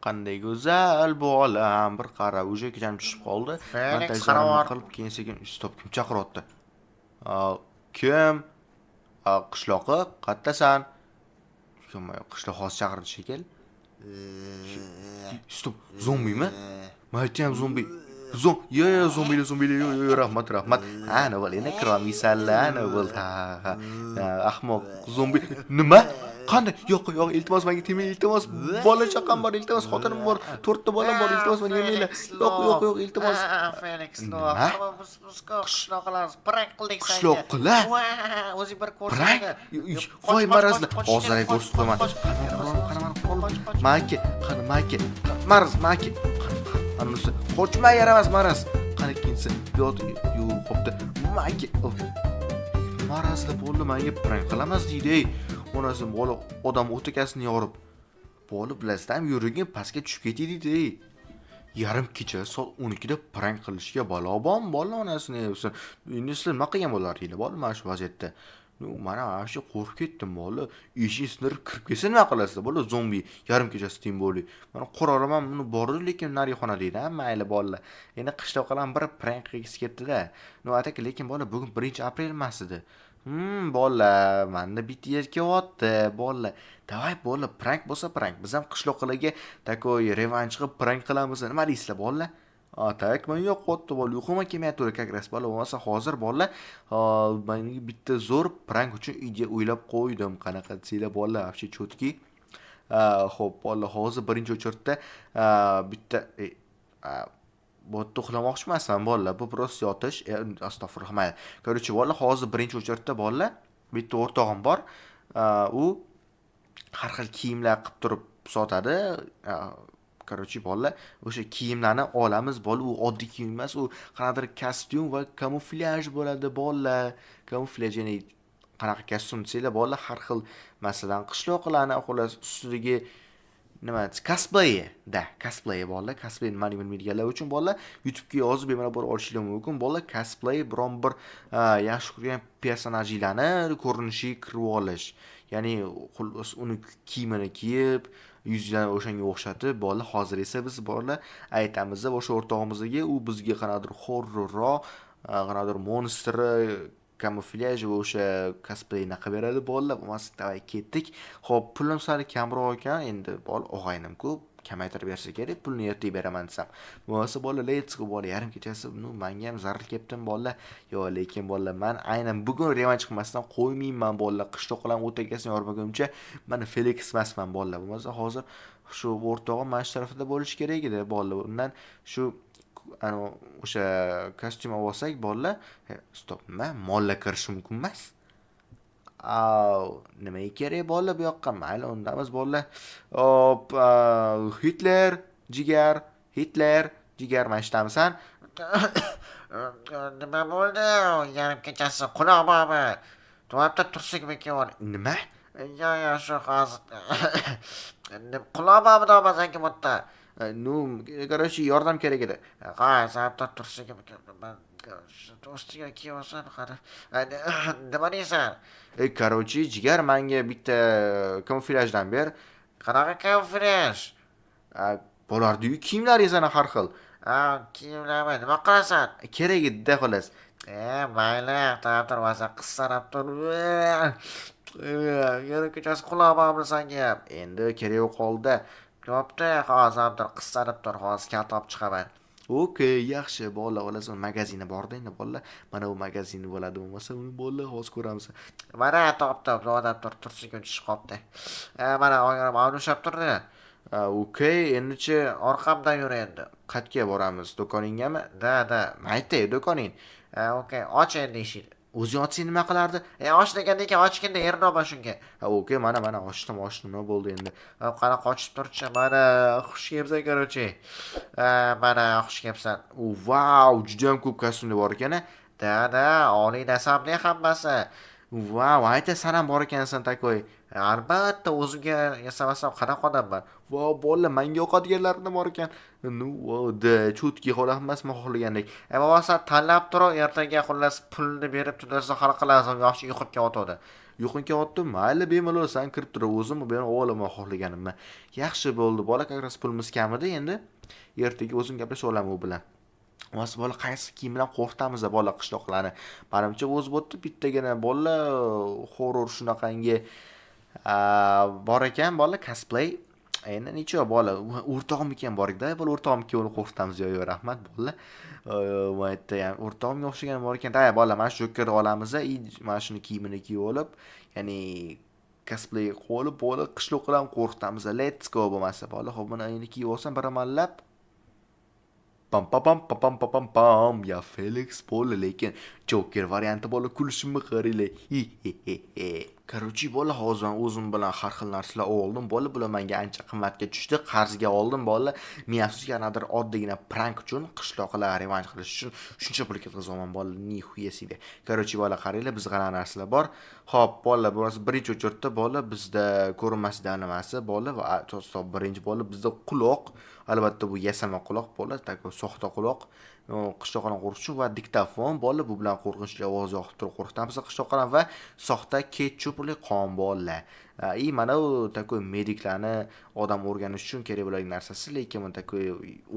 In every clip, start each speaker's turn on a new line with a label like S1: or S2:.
S1: qanday go'zal bu olam, bir qara, o'sha kecham tushib qoldi. Men
S2: Felix
S1: tajribamni
S2: qarovor.
S1: qilib keyin sekin stop kim chaqiryapti? Kim? Qishloqi, qayerdasan? Kim qishloq hozir chaqirdi shekilli. Stop, zombimi? Men aytayam zombi. Zombilar, yo, rahmat. Ana bo'l, endi kirolmaysanlar, ana bo'l. Ha. Ahmoq zombi. Nima? Qanday? Yo'q, iltimos menga tegmang, iltimos. Bola chaqam bor, iltimos, xotinim bor, 4 ta bolam bor, iltimos meni yemanglar. Yo'q, iltimos.
S2: Felix,
S1: Nima?
S2: biz qishloqlar prank qildik senga.
S1: Qishloqlar?
S2: O'zing bir
S1: Prank?
S2: ko'rsatdi.
S1: Voy marazlar. Hozir ko'rsataman. Qani, Maki. Maraz. Anisi, qochma yaramas maraz. Qani ikkinchisi, yo'q, xo'pda. Maki. Marazlar bo'ldi, menga prank qilamiz deydi. Onasi bola odam o'takasini yorib. Bola bilasizmi, yuragi pastga tushib ketdi deydi. Yarim kecha soat 12 da prank qilishga balobon bola onasini yebsin. Endi sizlar nima qilgan bo'lardinglar bola mana shu vaziyatda? Mana shu qo'rqib ketdim bola. Eshik sindirib kirib kelsa nima qilasizlar bola? Zombi yarim kechasi tim bo'li. Mana qo'raram buni bordi, lekin narixona deydi. Mayli bola. Endi qishloqalar bir prank qilgisi ketdi-da. Atak lekin bola bugun 1-aprel emas edi. Bola, menda bitta yer kelyapti, bola. Davay bola, prank bo'lsa prank. Biz ham qishloqlarga takoy revanch qilib prank qilamiz. Nima deysizlar bola? Tak, men yo'qotdi bola. Yo'qoma kelmayapti как раз bola. Bo'lmasa hozir bola, menga bitta zo'r prank uchun ideya o'ylab qo'ydim. Qanaqa desanglar bola, вообще chotki. Xo'p, bola, hozir birinchi o'chirtda bitta botni uxlamoqchi emasman bola. Bu prosta yotish. Astag'firullah. Короче, bola, hozir birinchi o'chirtda bola, bitta o'rtog'im bor. U har xil kiyimlar qilib turib sotadi. Короче, bola, o'sha kiyimlarni olamiz bola. U oddiy kiyim emas, u qanaqadir kostyum va kamuflyaj bo'ladi bola. Kamuflyaj, ya'ni qanaqa kostyum desanglar bola, har xil, masalan, qishloqlarni xolos ustiga nima cosplay bola. Cosplay nimani bilmaydiganlar uchun bola YouTube'ga yozib bemalol borib olishingiz mumkin bola. Cosplay biron bir yaxshi ko'rgan personajlarni ko'rinishiga kirib olish. Ya'ni xolos uni kiyimini kiyib, yuzini o'shanga o'xshatib bola. Hozir esa biz bola aytamiz o'sha o'rtog'imizga, u bizga qanaqadir horrorroq, qanaqadir monster kamuflyaj va o'sha cosplayni qilib beradi bola. Bo'lmasa davay ketdik. Xo'p, pulim sal kamroq ekan, endi bola og'aynim-ku, kamaytirib bersa kerak, pulni ertaga beraman desam. Bo'lmasa bola, let's go bola, yarim kechasi menga ham zarar kelibdim bola. Yo'q, lekin bola, men aynan bugun revanch qilmasdan qo'ymayman bola. Qishloqlar o'takasini yormaguncha men Felix emasman bola. Bo'lmasa hozir shu o'rtog'im mana shu tarafda bo'lish kerak edi bola. Undan shu o'sha kostyum olsak bola, stop, nima? Molla kirish mumkin emas. Nima kerak bola bu yoqqa? Mayli, undamiz bola. Hop, Hitler, jigar, mashtamisan?
S2: Nima bo'ldi? Yarim kechasi quloq bormi? To'yibda tursak bor.
S1: Nima?
S2: Yo, shu hozir. Quloq bormi domazangi mutta?
S1: Короче, yordam kerak edi.
S2: Sabta tursak men do'stiga kiyosan qara. Nima deysan?
S1: Короче, jigar, menga bitta kamuflyajdan ber.
S2: Qanaqa kamuflyaj?
S1: Bo'lardi-yu, kiyimlaringizni har xil.
S2: Kiyimlarni nima qilasan?
S1: Kerak edi-da xolos.
S2: Mayli, ta'tirmasa qissanab tur. Yarim kechasi quloq bormi senga?
S1: Endi kerak yo'q qoldi.
S2: Bo'pti, hozir qissanib tur, hozir kalt olib chiqaman.
S1: Okey, yaxshi bola, olasan magazini borda endi bola. Mana bu magazini bo'ladi, bo'lmasa uni bola hozir ko'ramiz.
S2: Mana topdim, odam tursiga tushib qoldi. Mana oyog'im avnushab turdi.
S1: Okey, endichi
S2: orqamdan yur endi.
S1: Qayerga boramiz? Do'koningizmi?
S2: Da.
S1: Aytay, do'koning.
S2: Okey, och endi eshikni.
S1: O'zi ochsang nima qilardi?
S2: Och degandan keyin ochganda yerni olma shunga.
S1: Okey, mana ochdim, nima bo'ldi endi?
S2: Qara qochib turchi, mana xush kelibsan, короче. Mana xush kelibsan.
S1: Vau, juda ham ko'p kostyumlar bor ekan-a.
S2: Da, oliy nasabli hammasi.
S1: Vau, ayta san ham bor ekansan takoy.
S2: Albatta, o'zimga yasamasam qanaqa odamman.
S1: Vau, bola, menga yoqadiganlarim bor ekan. Chutki xolos emasmi xohlagandek.
S2: Bo'lmasa tanlab turib, ertaga xullas pulni berib tunasa hal qilasiz, yoshi yiqib ketadi.
S1: Yo'qin kelyaptim, mayli bemalol san kirib tur, o'zim bu meni o'g'limga xohlaganimni. Yaxshi bo'ldi, bola как раз pulimiz kam edi, endi ertaga o'zim gaplashib olaman u bilan. Mas bola qaysi kiyim bilan qo'rqitamiz bola qishloqlarni. Menimcha o'z bo'tdi bittagina bola horror shunaqangi bor ekan bola cosplay. Endi necha bola o'rtog'im ekan bor edi, bola o'rtog'imga uni qo'rqitamiz yo'q, rahmat bola. Va aytdi ham o'rtog'imga o'xshagan bor ekan. Da bola mana shu jokerni olamiz, mana shuni kiyimini kiyib olib, ya'ni cosplay qilib bola qishloqlarni qo'rqitamiz. Let's go bo'lmasa bola. Xo'p, buni endi kiyib olsam bir amallab pam pam pam pam pam pam pam ya Felix bola, lekin Joker varianti bola kulishimni qaranglar. Короче, bola hozir o'zim bilan har xil narsalar oldim. Bola bular menga ancha qimmatga tushdi. Qarzga oldim bola. Men afsuski anadir oddiygina prank uchun qishloqlar revansh qilish uchun shuncha pul ketkazaman bola. Nihuya себе. Короче, bola qaranglar, biz qanaqa narsalar bor. Xo'p, bola, bo'lmasa birinchi o'chirtda bola bizda ko'rinmasdan nimasi bola va to'g'ri birinchi bola bizda quloq. Albatta bu yasama quloq bola, tako soxta quloq. Qishloqlarni qo'rqitish va diktafon bola, bu bilan qo'rqinchli ovoz yoqib turib qo'rqitamiz qishloqlarni va soxta ketchupli qon bola. Mana u tako mediklarni odam o'rganish uchun kerak bo'lgan narsasi, lekin bu tako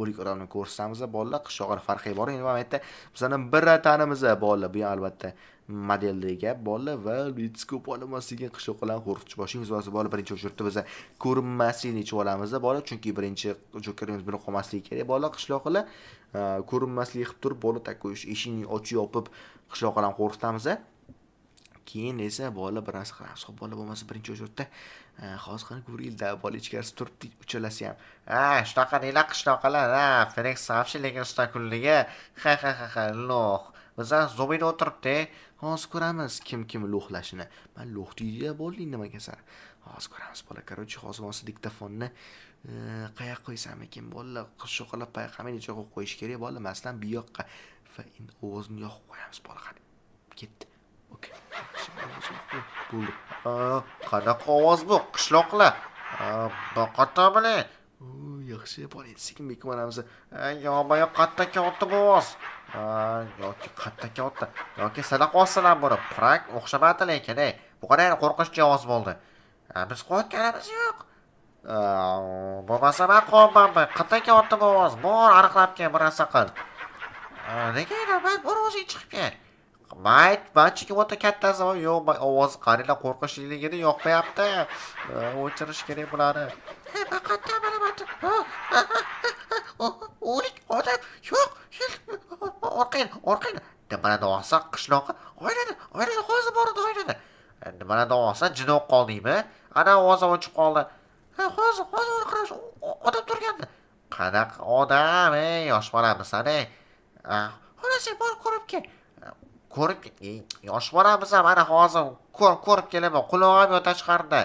S1: o'lik odamni ko'rsatamiz bola, qishloqlar farqi bor. Endi men aytdim, bizning bir tanimiz bola, bu albatta modeldagi gap bola va let's go bola, masiga qishloqlarni qo'rqitish boshimiz bo'lsa bola birinchi o'chirtda biz ko'rinmaslikni ichib olamiz bola, chunki birinchi jokerimiz bilan qolmasligi kerak bola qishloqlar. Ko'rinmaslik qilib turib bola tako eshikni ochib yopib qishloqlarni qo'rqitamiz. Keyin esa bola bir narsa qilamiz. Xo'p, bola bo'lmasa birinchi o'chirtda hozir qani ko'ringlar, bola ichkarisi turibdi, uchalasi ham.
S2: Shunaqa deylar qishloqalar, Felix Savchi lekin usta kunligi. Ha, lo'q. Bizlar zomida o'tiribdi.
S1: Hozir ko'ramiz kim lo'xlashini. Men lo'x deydi bo'ldi nimaga sar. Hozir ko'ramiz bola. Короче, hozir bo'lsa diktafonni qayoqqa qo'ysam ekan bola, qishloqlar payqamay necha qo'yib qo'yish kerak bola, masalan bu yoqqa va endi ovozini yoqib qo'yamiz bola. Qani ketdi. Okey. Bo'ldi.
S2: Qanaqa ovoz bu qishloqlar? Boqata bilan.
S1: Yaxshi bola, sekin bekmanamiz.
S2: Yo'q, qatta katta bu ovoz. Yoki qatta katta. Yoki sadaqa olsalar buni prank o'xshamadi lekin, bu qanday qo'rqinchli ovoz bo'ldi. Biz qo'rqganimiz yo'q. Bo'lmasa men qolmayman. Qatta katta bu ovoz. Bor aniqlab kel, bir narsa qil. Nega men bir o'zing chiqib kel. Barchaga o'ta kattasi yo'q, ovoz qaranglar qo'rqinchliligini yoqmayapti. O'chirish kerak bularni. Faqat bilaman. O'lik odam yo'q. Orqayn. Nimadan olsa qishloqqa oynadi, hozir boradi oynadi. Nimadan olsa jin o'q qoldingmi? Ana ovoz o'chib qoldi. Hozir qarash odam turgandi. Qanaqa odam, yosh bolamisan, Xolasi bor ko'rib kel. Yosh bolamiz mana hozir ko'rib kelaman. Qulog'im yo'ta chiqardi.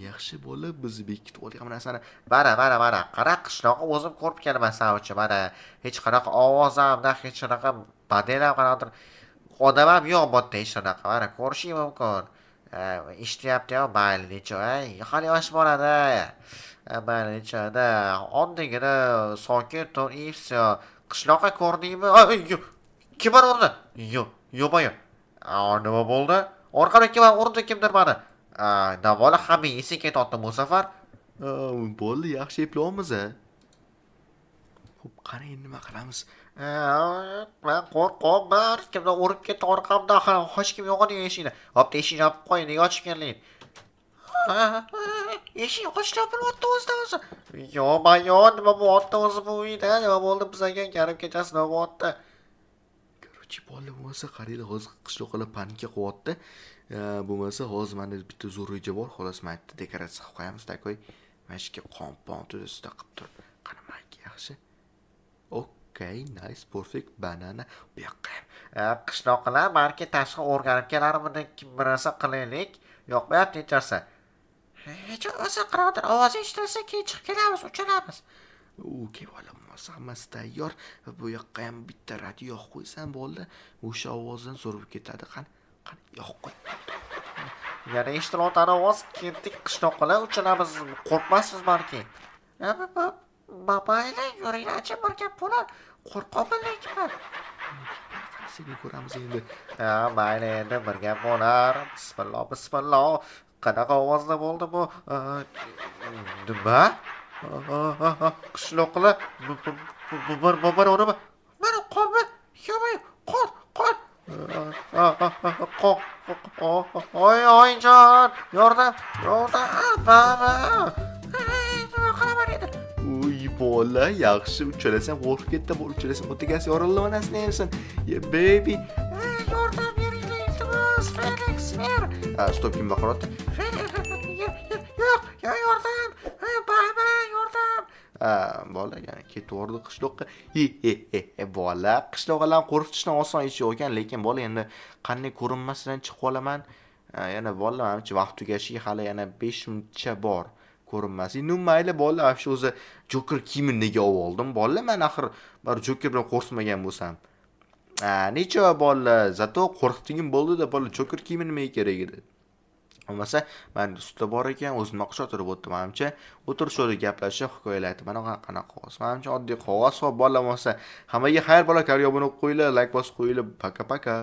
S1: Yaxshi bola, biz bekitib olgan narsani.
S2: Mana. Qara qishloqqa o'zim ko'rib kelaman savchi. Mana hech qanaqa ovoz ham, hech qanaqa badel ham qanaqa odam ham yo'q bo'tda hech qanaqa. Mana ko'rishing mumkin. Eshitayapti-yu, mayli necha, hali yosh bolada. Mayli nechada. Oddiygina sokin tur, ifsi. Qishloqqa ko'rdingmi? Kim urdi? Yo'q. Nima bo'ldi? Orqadan kim urdi, kimdir meni? Navola hamma esing ketyapti bu safar.
S1: Bo'ldi, yaxshi eplayapmiz. Xo'p, qani endi nima qilamiz?
S2: Men qo'rqaman. Kimdir urib ketdi orqamdan. Hech kim yo'q edi eshikda. Hopda eshikni yopib qo'ying, nega ochib kelding? Eshik ochib bo'lyapti o'zi. Yo'q, nima bo'lyapti o'zi bu uyda? Nima bo'ldi bizga yarim kechasi nima bo'lyapti?
S1: Короче, bola bo'lmasa qaranglar, hozir qishloqlar panika qilyapti. Bo'lmasa hozir mana bitta zo'r reja bor, xolos men aytdi dekoratsiya qilib qo'yamiz, takoy. Mashka qompon to'sida qilib turib. Qani mayki yaxshi. Okay, nice, perfect, banana. Bu yoqqa.
S2: Qishloqlar balki tashqi o'rganib kelarmidi, kim bilsa qilaylik. Yo'qmayapti necharsa. Hech o'zi qiradir, ovoz eshitilsa keyin chiqib kelamiz, uchalamiz.
S1: Okey, bola, hammasi tayyor. Bu yoqqa ham bitta radio qo'ysam bo'ldi. O'sha ovozdan so'rib ketadi. Qani yo'q qo'y.
S2: Yana eshitilayotgan ovoz ketdik qishloqlar, uchalamiz qo'rqmassiz balki. Babaylar yuringlar, bir gap bo'lar. Qo'rqaman lekin.
S1: Seni ko'ramiz endi.
S2: Mayli endi bir gap bo'lar. Bismillah, bismillah. Qanaqa ovozda bo'ldi bu? Nima? Qishloqlar bir uni mana qolma. Yo'q, qol. Oyjon, yordam. Baba. Nima qilaman endi?
S1: Uy bola, yaxshi uchalasan, qo'rqib ketdim. Uchalasan, o'tagasi yorilib onasini yemsin. Baby.
S2: Yordam beringlar, iltimos, Felix, ver.
S1: Stop kim baqirayapti?
S2: Yo'q, yordam. Baba, yordam.
S1: Bola yana ketvordi qishloqqa. Bola, qishloqlarni qo'rqitishdan oson ish yo'q ekan, lekin bola endi qanday ko'rinmasdan chiqib qolaman. Yana bola, menimcha vaqt tugashiga hali yana 5 minutcha bor. Ko'rinmas. Endi mayli bola, shu o'zi Joker kiyimini nega oldim? Bola, men axir bir Joker bilan qo'rqmagan bo'lsam. Necha bola, zato qo'rqitgim bo'ldi-da, bola Joker kiyimi nimaga kerak edi? Bo'lmasa, men ustida bor ekan, o'zim naqsh o'tirib o'tdim. Menimcha, o'tirishib gaplashib, hikoyalar aytib, mana qanaqa qog'oz. Menimcha oddiy qog'oz va bola bo'lsa, hammaga xayr bola, kar yobini qo'yinglar, like bosib qo'yinglar. Paka.